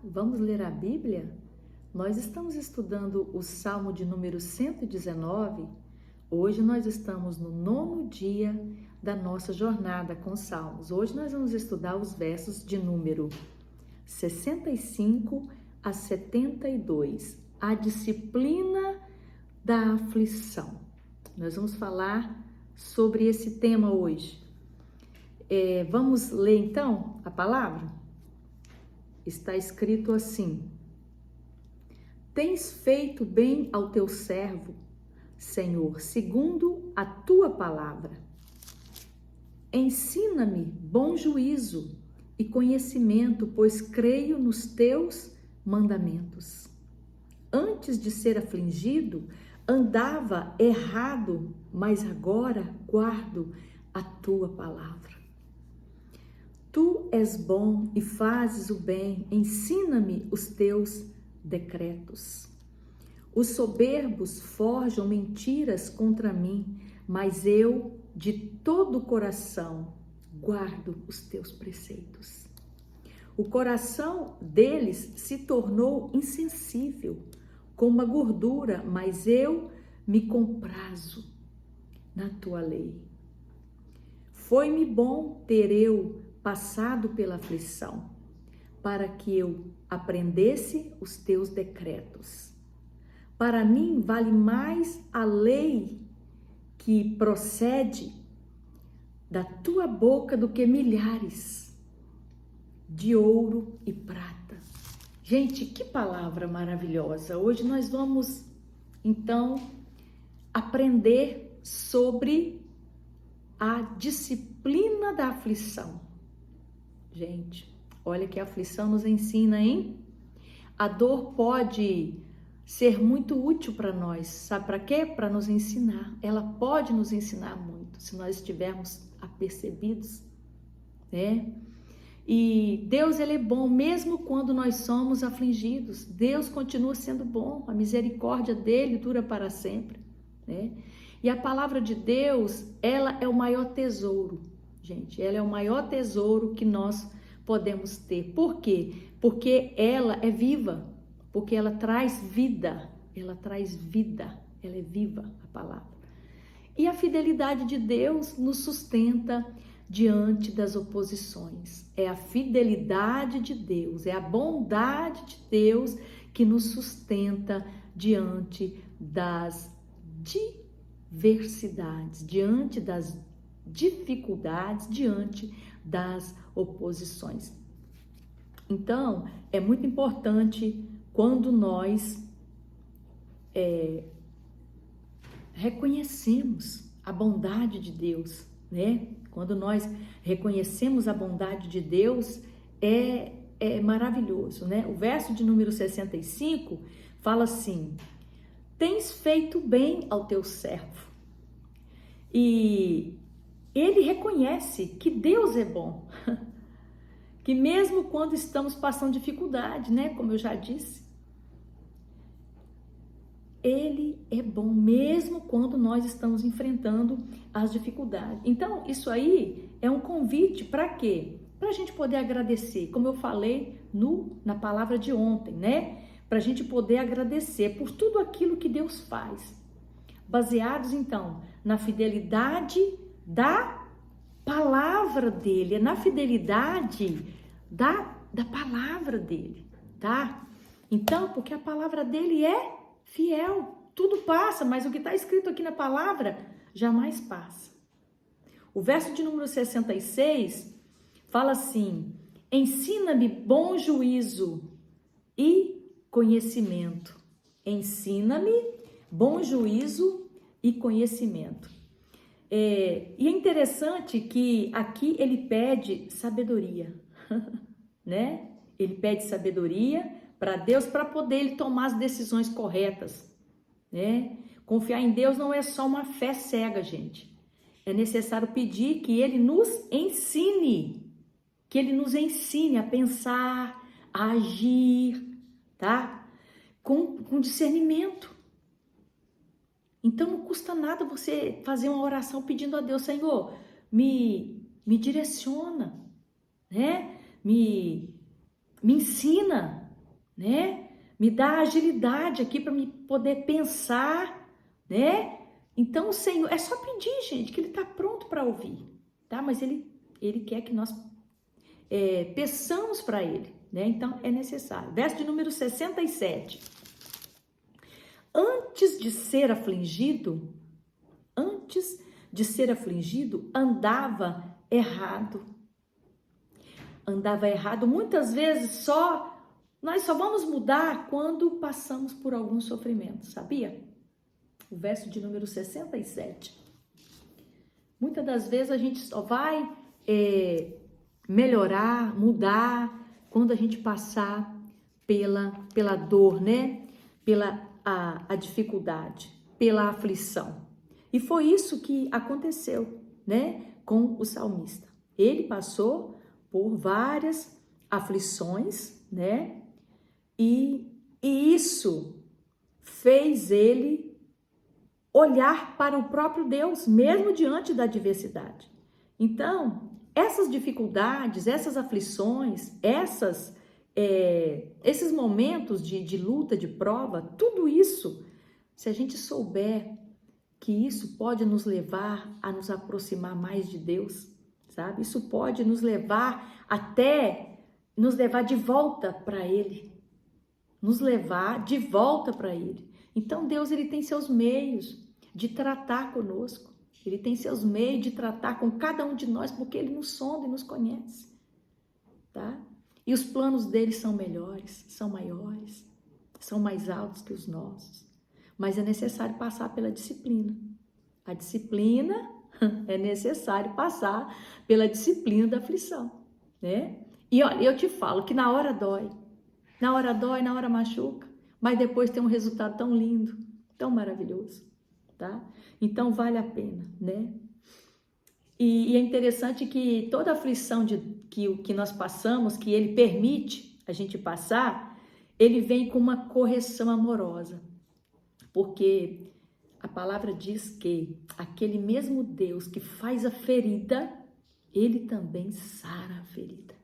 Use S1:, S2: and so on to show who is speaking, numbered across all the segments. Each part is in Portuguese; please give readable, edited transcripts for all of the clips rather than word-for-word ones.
S1: Vamos ler a Bíblia? Nós estamos estudando o Salmo de número 119. Hoje nós estamos no 9º dia da nossa jornada com Salmos. Hoje nós vamos estudar os versos de número 65 a 72. A disciplina da aflição. Nós vamos falar sobre esse tema hoje. Vamos ler então a palavra? Está escrito assim: Tens feito bem ao teu servo, Senhor, segundo a tua palavra. Ensina-me bom juízo e conhecimento, pois creio nos teus mandamentos. Antes de ser afligido, andava errado, mas agora guardo a tua palavra. Tu és bom e fazes o bem, ensina-me os teus decretos. Os soberbos forjam mentiras contra mim, mas eu, de todo o coração, guardo os teus preceitos. O coração deles se tornou insensível, como uma gordura, mas eu me comprazo na tua lei. Foi-me bom ter eu passado pela aflição, para que eu aprendesse os teus decretos. Para mim vale mais a lei que procede da tua boca do que milhares de ouro e prata. Gente, que palavra maravilhosa! Hoje nós vamos, então, aprender sobre a disciplina da aflição. Gente, olha que a aflição nos ensina, hein? A dor pode ser muito útil para nós. Sabe para quê? Para nos ensinar. Ela pode nos ensinar muito, se nós estivermos apercebidos, né? E Deus, ele é bom, mesmo quando nós somos afligidos. Deus continua sendo bom, a misericórdia dele dura para sempre, né? E a palavra de Deus, ela é o maior tesouro, gente. Ela é o maior tesouro que nós podemos ter. Por quê? Porque ela é viva, porque ela traz vida, ela é viva a palavra. E a fidelidade de Deus nos sustenta diante das oposições. É a fidelidade de Deus, é a bondade de Deus que nos sustenta diante das diversidades, diante das dificuldades, diante das oposições. Então, é muito importante quando nós reconhecemos a bondade de Deus, né? Quando nós reconhecemos a bondade de Deus, é maravilhoso, né? O verso de número 65 fala assim: Tens feito bem ao teu servo. E ele reconhece que Deus é bom, que mesmo quando estamos passando dificuldade, né? Como eu já disse, ele é bom mesmo quando nós estamos enfrentando as dificuldades. Então, isso aí é um convite para quê? Para a gente poder agradecer, como eu falei na palavra de ontem, né? Para a gente poder agradecer por tudo aquilo que Deus faz. Baseados, então, na fidelidade da palavra dele, é na fidelidade da palavra dele, tá? Então, porque a palavra dele é fiel, tudo passa, mas o que está escrito aqui na palavra jamais passa. O verso de número 66 fala assim: Ensina-me bom juízo e conhecimento. Ensina-me bom juízo e conhecimento. E é interessante que aqui ele pede sabedoria, né? Ele pede sabedoria para Deus, para poder ele tomar as decisões corretas, né? Confiar em Deus não é só uma fé cega, gente. É necessário pedir que ele nos ensine, a pensar, a agir, tá? Com discernimento. Então não custa nada você fazer uma oração pedindo a Deus: Senhor, me direciona, né? Me ensina, né? Me dá agilidade aqui para me poder pensar, né? Então o Senhor, é só pedir, gente, que Ele está pronto para ouvir, tá? Mas Ele quer que nós peçamos para Ele, né? Então é necessário. Verso de número 67. Antes de ser afligido, andava errado. Andava errado. Muitas vezes nós só vamos mudar quando passamos por algum sofrimento, sabia? O verso de número 67. Muitas das vezes a gente só vai melhorar, mudar, quando a gente passar pela dor, né? Pela a dificuldade, pela aflição. E foi isso que aconteceu, né? Com o salmista. Ele passou por várias aflições, né? E isso fez ele olhar para o próprio Deus, mesmo diante da adversidade. Então, essas dificuldades, essas aflições, esses momentos de luta, de prova, tudo isso, se a gente souber que isso pode nos levar a nos aproximar mais de Deus, sabe? Isso pode nos levar de volta para Ele, nos levar de volta para Ele. Então Deus, Ele tem seus meios de tratar conosco, Ele tem seus meios de tratar com cada um de nós, porque Ele nos sonda e nos conhece, tá? E os planos dele são melhores, são maiores, são mais altos que os nossos. Mas é necessário passar pela disciplina. A disciplina é necessário passar pela disciplina da aflição, né? E olha, eu te falo que na hora dói, na hora machuca, mas depois tem um resultado tão lindo, tão maravilhoso, tá? Então vale a pena, né? E é interessante que toda aflição que nós passamos, que Ele permite a gente passar, Ele vem com uma correção amorosa. Porque a palavra diz que aquele mesmo Deus que faz a ferida, Ele também sara a ferida.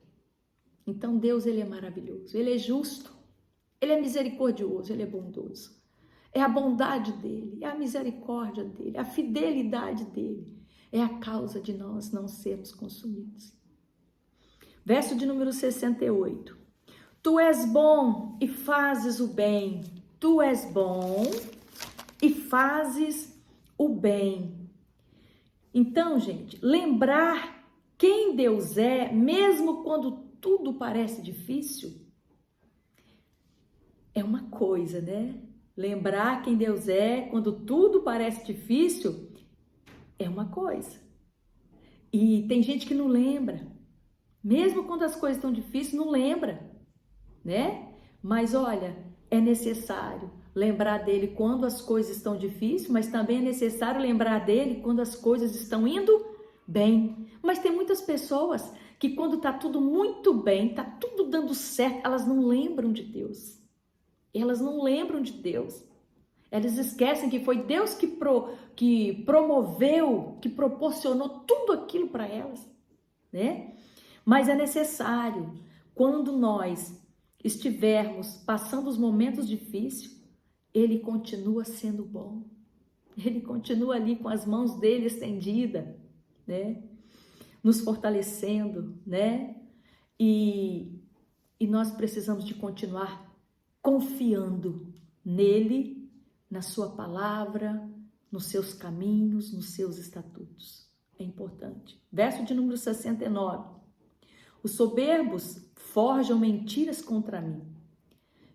S1: Então Deus, Ele é maravilhoso, Ele é justo, Ele é misericordioso, Ele é bondoso. É a bondade dEle, é a misericórdia dEle, a fidelidade dEle. É a causa de nós não sermos consumidos. Verso de número 68. Tu és bom e fazes o bem. Tu és bom e fazes o bem. Então, gente, lembrar quem Deus é, mesmo quando tudo parece difícil, é uma coisa, né? Lembrar quem Deus é quando tudo parece difícil é uma coisa. E tem gente que não lembra. Mesmo quando as coisas estão difíceis, não lembra, né? Mas olha, é necessário lembrar dele quando as coisas estão difíceis, mas também é necessário lembrar dele quando as coisas estão indo bem. Mas tem muitas pessoas que quando está tudo muito bem, está tudo dando certo, elas não lembram de Deus. Elas não lembram de Deus. Elas esquecem que foi Deus que promoveu, que proporcionou tudo aquilo para elas, né? Mas é necessário, quando nós estivermos passando os momentos difíceis, Ele continua sendo bom. Ele continua ali com as mãos dele estendidas, né? Nos fortalecendo, né? E nós precisamos de continuar confiando nele, na sua palavra, nos seus caminhos, nos seus estatutos. É importante. Verso de número 69. Os soberbos forjam mentiras contra mim.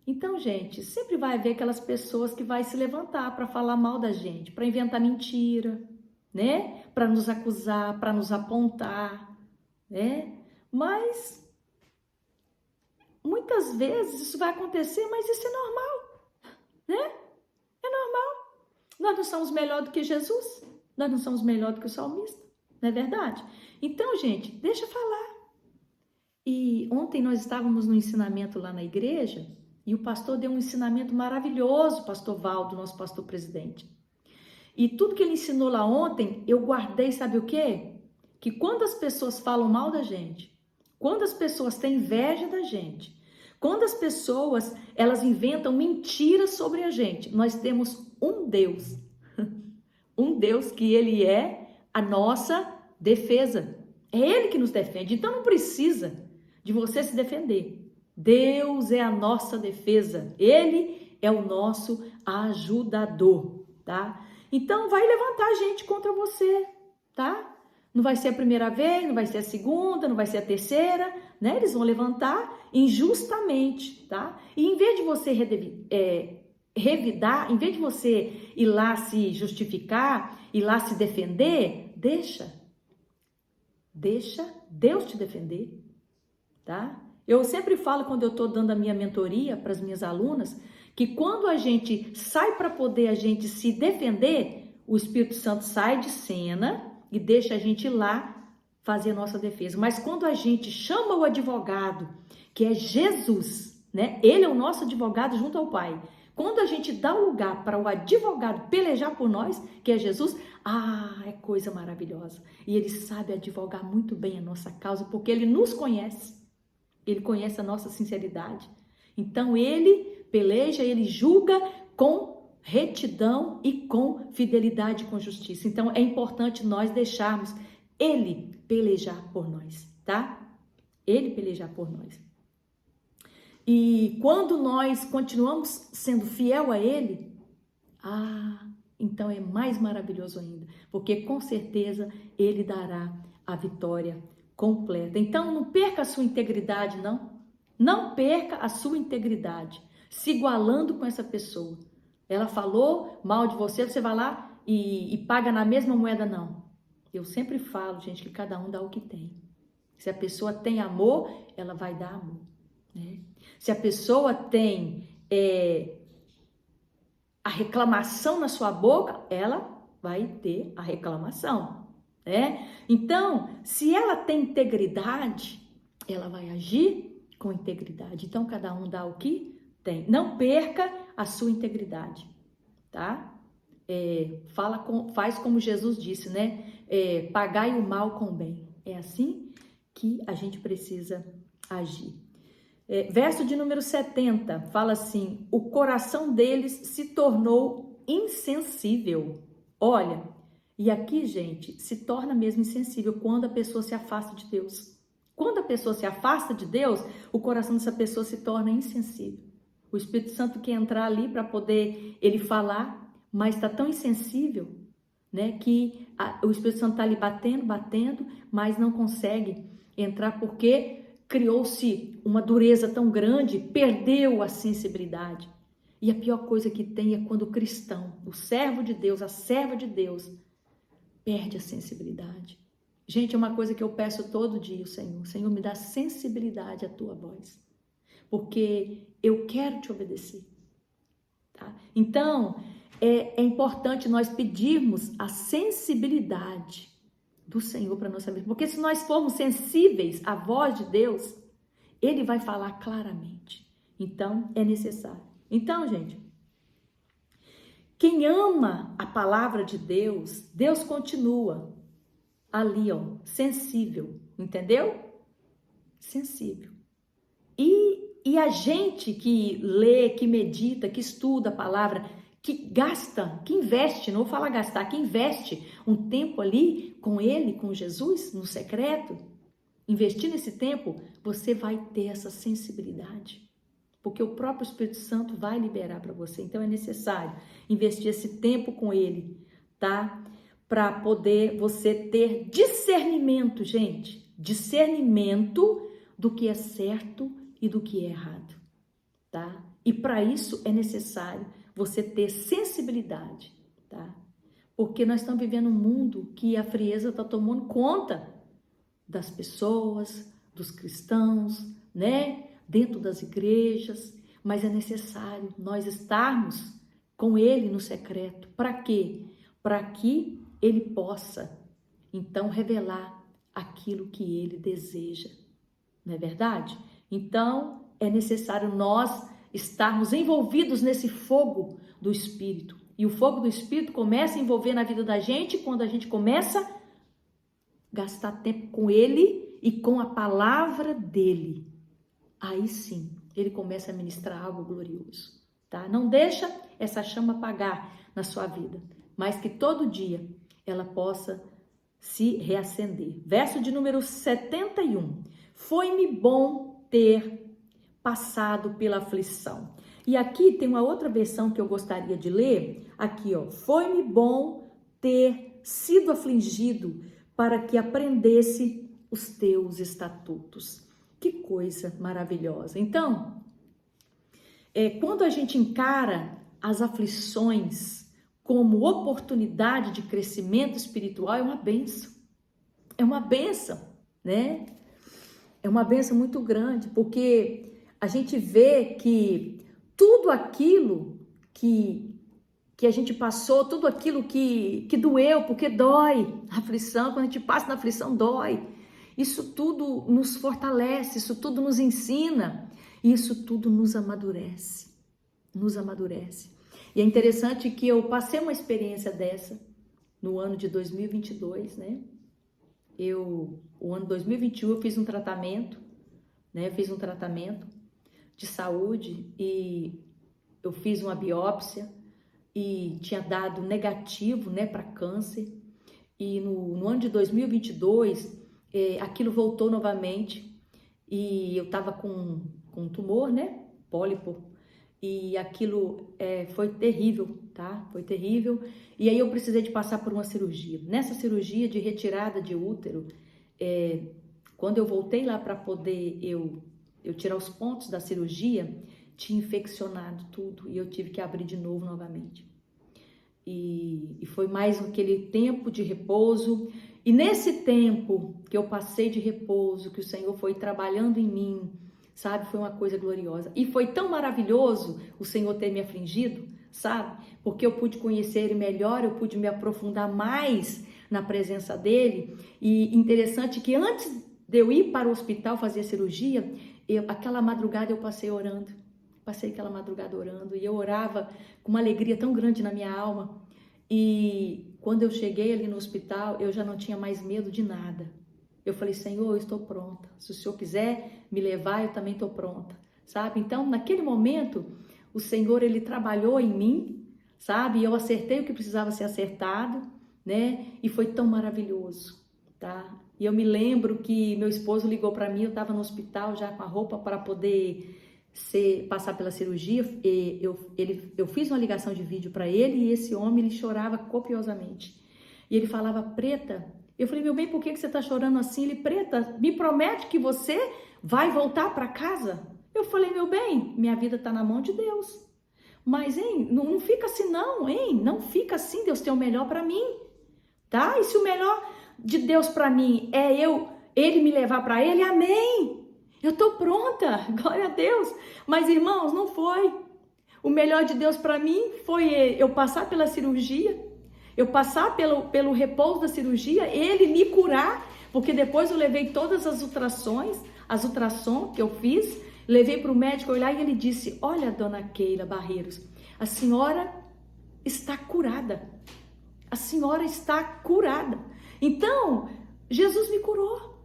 S1: Então, gente, sempre vai haver aquelas pessoas que vai se levantar para falar mal da gente, para inventar mentira, né? Para nos acusar, para nos apontar, né? Mas muitas vezes isso vai acontecer, mas isso é normal, né? É normal. Nós não somos melhor do que Jesus, nós não somos melhor do que o salmista, não é verdade? Então, gente, deixa falar. E ontem nós estávamos no ensinamento lá na igreja e o pastor deu um ensinamento maravilhoso, o pastor Valdo, nosso pastor presidente. E tudo que ele ensinou lá ontem, eu guardei, sabe o quê? Que quando as pessoas falam mal da gente, quando as pessoas têm inveja da gente, Quando as pessoas, elas inventam mentiras sobre a gente, nós temos um Deus. Um Deus que ele é a nossa defesa. É ele que nos defende. Então não precisa de você se defender. Deus é a nossa defesa. Ele é o nosso ajudador, tá? Então vai levantar gente contra você, tá? Não vai ser a primeira vez, não vai ser a segunda, não vai ser a terceira, né? Eles vão levantar injustamente, tá? E em vez de você revidar, em vez de você ir lá se justificar, ir lá se defender, deixa Deus te defender, tá? Eu sempre falo, quando eu estou dando a minha mentoria para as minhas alunas, que quando a gente sai para poder a gente se defender, o Espírito Santo sai de cena e deixa a gente ir lá fazer a nossa defesa. Mas quando a gente chama o advogado, que é Jesus, né? Ele é o nosso advogado junto ao Pai. Quando a gente dá o lugar para o advogado pelejar por nós, que é Jesus, é coisa maravilhosa. E ele sabe advogar muito bem a nossa causa, porque ele nos conhece. Ele conhece a nossa sinceridade. Então ele peleja, ele julga com retidão e com fidelidade e com justiça. Então é importante nós deixarmos ele pelejar por nós, tá? Ele pelejar por nós. E quando nós continuamos sendo fiel a ele, então é mais maravilhoso ainda, porque com certeza ele dará a vitória completa. Então não perca a sua integridade, não. Não perca a sua integridade, se igualando com essa pessoa. Ela falou mal de você, você vai lá e paga na mesma moeda, não. Eu sempre falo, gente, que cada um dá o que tem. Se a pessoa tem amor, ela vai dar amor, né? Se a pessoa tem a reclamação na sua boca, ela vai ter a reclamação, né? Então, se ela tem integridade, ela vai agir com integridade. Então, cada um dá o que tem. Não perca a sua integridade, tá? Faz como Jesus disse, né? Pagai o mal com o bem. É assim que a gente precisa agir. Verso de número 70 fala assim: o coração deles se tornou insensível. Olha, e aqui, gente, se torna mesmo insensível quando a pessoa se afasta de Deus. Quando a pessoa se afasta de Deus, o coração dessa pessoa se torna insensível. O Espírito Santo quer entrar ali para poder ele falar, mas está tão insensível, né, que o Espírito Santo está ali batendo, mas não consegue entrar porque criou-se uma dureza tão grande, perdeu a sensibilidade. E a pior coisa que tem é quando o cristão, o servo de Deus, a serva de Deus, perde a sensibilidade. Gente, é uma coisa que eu peço todo dia, Senhor, me dá sensibilidade à tua voz, porque eu quero te obedecer, tá? Então, é importante nós pedirmos a sensibilidade do Senhor para nossa vida, porque se nós formos sensíveis à voz de Deus, ele vai falar claramente. Então, é necessário. Então, gente, quem ama a palavra de Deus, Deus continua ali, sensível, entendeu? Sensível. E a gente que lê, que medita, que estuda a palavra, que gasta, que investe, não vou falar gastar, que investe um tempo ali com ele, com Jesus, no secreto, investir nesse tempo, você vai ter essa sensibilidade, porque o próprio Espírito Santo vai liberar para você. Então é necessário investir esse tempo com ele, tá? Para poder você ter discernimento, gente, discernimento do que é certo e do que é errado, tá? E para isso é necessário você ter sensibilidade, tá? Porque nós estamos vivendo um mundo que a frieza está tomando conta das pessoas, dos cristãos, né? Dentro das igrejas, mas é necessário nós estarmos com ele no secreto. Para quê? Para que ele possa, então, revelar aquilo que ele deseja, não é verdade? Então, é necessário nós estarmos envolvidos nesse fogo do Espírito. E o fogo do Espírito começa a envolver na vida da gente quando a gente começa a gastar tempo com ele e com a palavra dele. Aí sim, Ele começa a ministrar algo glorioso, tá? Não deixa essa chama apagar na sua vida, mas que todo dia ela possa se reacender. Verso de número 71. Foi-me bom ter passado pela aflição. E aqui tem uma outra versão que eu gostaria de ler. Aqui, ó. Foi-me bom ter sido afligido para que aprendesse os teus estatutos. Que coisa maravilhosa. Então, quando a gente encara as aflições como oportunidade de crescimento espiritual, é uma bênção. É uma bênção, né? É uma bênção muito grande, porque a gente vê que tudo aquilo que a gente passou, tudo aquilo que doeu, porque dói, a aflição, quando a gente passa na aflição, dói. Isso tudo nos fortalece, isso tudo nos ensina, e isso tudo nos amadurece, nos amadurece. E é interessante que eu passei uma experiência dessa no ano de 2022, né? O ano 2021 eu fiz um tratamento, né? Fiz um tratamento de saúde e eu fiz uma biópsia e tinha dado negativo, né, para câncer. E no ano de 2022, aquilo voltou novamente e eu tava com um tumor, né, pólipo. E aquilo foi terrível, tá? Foi terrível. E aí eu precisei de passar por uma cirurgia. Nessa cirurgia de retirada de útero, quando eu voltei lá para poder eu tirar os pontos da cirurgia, tinha infeccionado tudo e eu tive que abrir de novo novamente. E foi mais aquele tempo de repouso. E nesse tempo que eu passei de repouso, que o Senhor foi trabalhando em mim, sabe? Foi uma coisa gloriosa. E foi tão maravilhoso o Senhor ter me afligido, sabe? Porque eu pude conhecer Ele melhor, eu pude me aprofundar mais na presença dEle. E interessante que antes de eu ir para o hospital fazer a cirurgia, aquela madrugada eu passei orando. Passei aquela madrugada orando e eu orava com uma alegria tão grande na minha alma. E quando eu cheguei ali no hospital, eu já não tinha mais medo de nada. Eu falei, Senhor, eu estou pronta. Se o Senhor quiser me levar, eu também estou pronta, sabe? Então, naquele momento, o Senhor, Ele trabalhou em mim, sabe? E eu acertei o que precisava ser acertado, né? E foi tão maravilhoso, tá? E eu me lembro que meu esposo ligou para mim, eu estava no hospital já com a roupa para poder passar pela cirurgia. E eu fiz uma ligação de vídeo para ele e esse homem, ele chorava copiosamente. E ele falava, Preta, eu falei, meu bem, por que você está chorando assim? Ele, Preta, me promete que você vai voltar para casa? Eu falei, meu bem, minha vida está na mão de Deus. Mas, hein, não fica assim não, hein? Não fica assim, Deus tem o melhor para mim, tá? E se o melhor de Deus para mim é Ele me levar para Ele, amém. Eu tô pronta, glória a Deus. Mas, irmãos, não foi. O melhor de Deus para mim foi eu passar pela cirurgia, eu passar pelo repouso da cirurgia, Ele me curar, porque depois eu levei todas as ultrassom que eu fiz, levei para o médico olhar e ele disse, olha, dona Keila Barreiros, a senhora está curada. A senhora está curada. Então, Jesus me curou.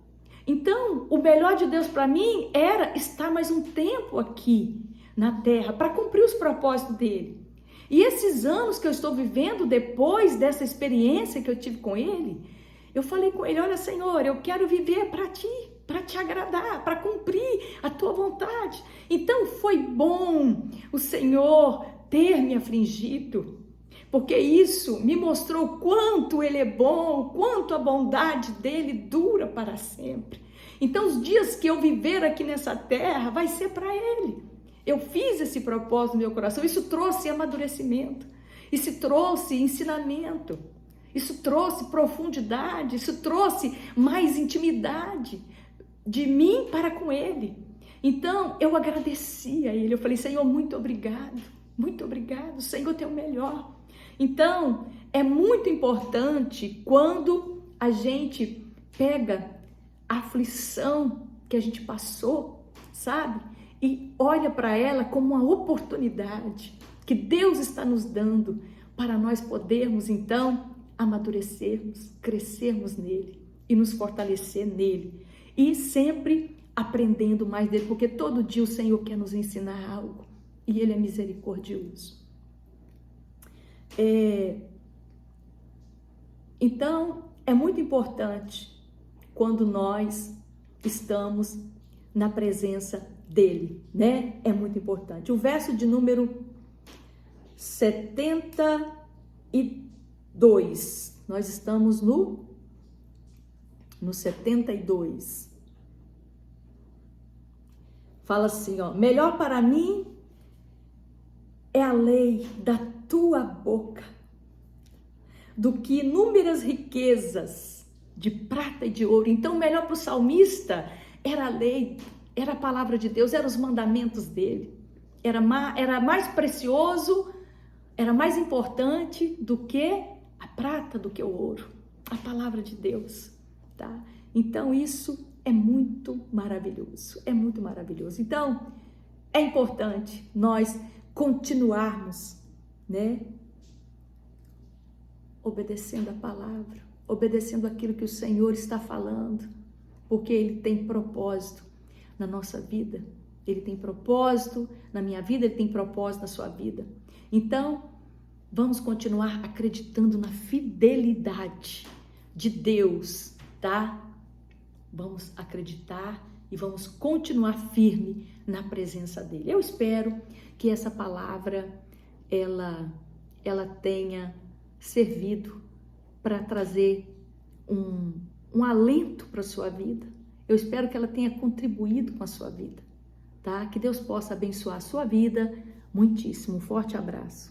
S1: Então, o melhor de Deus para mim era estar mais um tempo aqui na terra para cumprir os propósitos dele. E esses anos que eu estou vivendo depois dessa experiência que eu tive com ele, eu falei com ele, olha, Senhor, eu quero viver para ti, para te agradar, para cumprir a tua vontade. Então, foi bom o Senhor ter me afligido, porque isso me mostrou o quanto Ele é bom, o quanto a bondade dEle dura para sempre. Então, os dias que eu viver aqui nessa terra, vai ser para Ele. Eu fiz esse propósito no meu coração, isso trouxe amadurecimento, isso trouxe ensinamento, isso trouxe profundidade, isso trouxe mais intimidade de mim para com Ele. Então, eu agradeci a Ele, eu falei, Senhor, muito obrigado, o Senhor tem o melhor. Então, é muito importante quando a gente pega a aflição que a gente passou, sabe? E olha para ela como uma oportunidade que Deus está nos dando para nós podermos, então, amadurecermos, crescermos nele e nos fortalecer nele. E sempre aprendendo mais dele, porque todo dia o Senhor quer nos ensinar algo e ele é misericordioso. Então, é muito importante quando nós estamos na presença dele, né? É muito importante. O verso de número 72, nós estamos no 72. Fala assim, ó: melhor para mim é a lei da tua boca do que inúmeras riquezas de prata e de ouro. Então, melhor para o salmista era a lei, era a palavra de Deus, eram os mandamentos dele. Era mais precioso, era mais importante do que a prata, do que o ouro. A palavra de Deus, tá? Então, isso é muito maravilhoso, é muito maravilhoso. Então, é importante nós continuarmos, né? Obedecendo a palavra, obedecendo aquilo que o Senhor está falando, porque Ele tem propósito na nossa vida, Ele tem propósito na minha vida, Ele tem propósito na sua vida. Então, vamos continuar acreditando na fidelidade de Deus, tá? Vamos acreditar e vamos continuar firme na presença dEle. Eu espero que essa palavra, ela tenha servido para trazer um alento para a sua vida. Eu espero que ela tenha contribuído com a sua vida, tá? Que Deus possa abençoar a sua vida muitíssimo. Um forte abraço.